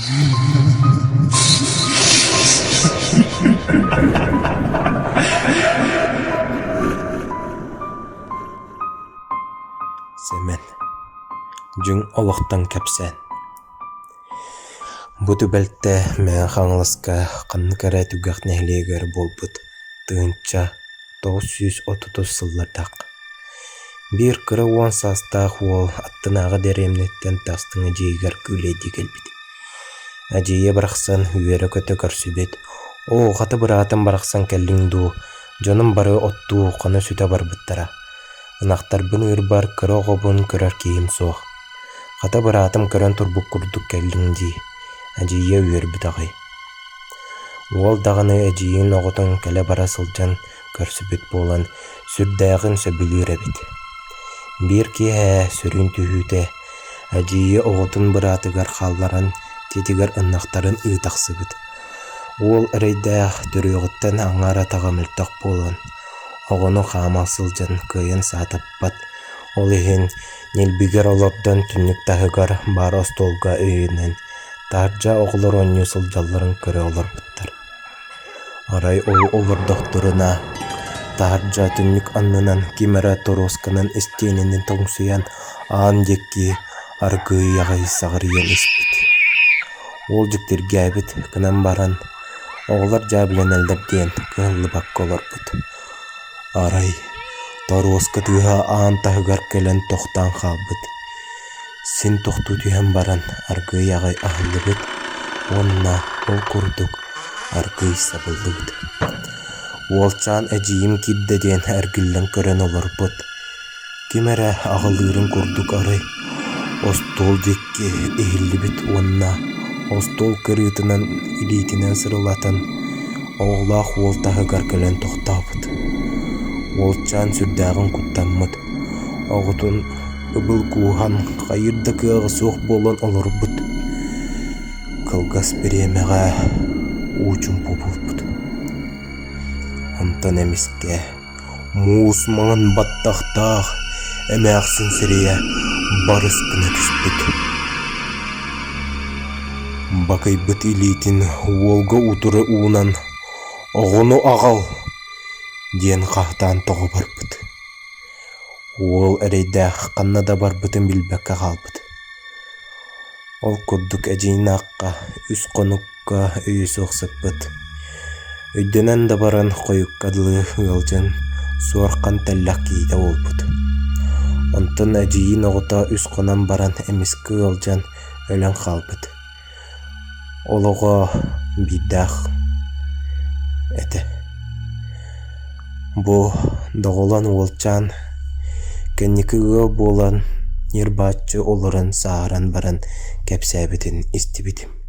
Semen, жүң олықтан кәпсән. Бұты бәлтті мән қаңылысқа қанны кәрі түгіқ нәхлегер болбыт тығынша 930 сыллардақ. Bir кыры уан састақ ол аттынағы дәремнеттен тастыңы жейгер күлейді келбіді. Әжейе барақсан үйері көті көрсібет. О, қаты бұратым барақсан кәліңду, жоным бары отту қаны сүті бар бұттара. Нақтар бұн ұрбар кыры оғыбын көрер кейім соқ. Қата бұратым көрін тұрбық күрдік кәліңді. Әжейе үйер бұтағай. Ол дағаны әжейін оғытын кәлі бара сылжан көрсібет болан сүрдәғын сөбілер әбет. Bir кеә сүрін түйіте, әжейе оғытын бұратығар қалларан тетігер ұннақтарын ұйтақсыбыт. Ол ұрайдақ түріғыттан аңара тағамылтақ болан. Оғыны қамасылжан көйін сатаппат. Ол ехен нелбігер олардан түннік тағығар бар остолға өйінен. Таржа оғылар оню сылжаларын көрі олар бұттар. Арай ол олар доқтырына. Таржа түннік аннынан кемері торосқанын істенінен тоңсуян аан декке аргый ағай сағыриян іспет. Ол жүктер гәбіт кінан баран. Оғылар жабілен әлдер ден кығылы баққа олар бұд. Арай, торосқа тыға аан тағығар кәлін тоқтан қалбыд. Сен тоқту түйен баран аргый ағай ағылы бұд. Онна ол күрдік аргый сабылды бұд. Олчан әжейім киддеден әргілін көрін олар бұд. Кемәрі ағылырын күрдік арай. Остол декке әйілі бұд онна. Остол кырытынан илейтінен сырылатын. Оғлақ ол тағығар кәлін тоқтабыд. Олчан сүрдәғын күттаммыд. Оғытын ұбыл куған қайырда кыағы соқ болан олар бұд. Кылгас беремеға учын попыл бұд. Онтан әмеске мұғыс маңын баттақтақ әмәқсін сірее барыс күні түспід. Бақай бұд илейтін олға ұтыры уынан оғыны ағал ден қақтан тоғы бар бұд. Ол әрейдәқ қаннада бар бұтын білбәкке қалбыд. Ол күрдік әжейін аққа, үс қоныққа өйі соқсып бұд. Өйденен да баран қойыққадылы ұялжан суарқан тәлләқ кейді ол бұд. Онтын әжейін оғыта үс қонан баран әмескі ұялжан өлен қалбыд. Олығы бидақ әті. Бұ доғылан олчан кәнекігі болан нербатчы олырын сааран баран кәпсәбетін істібетім.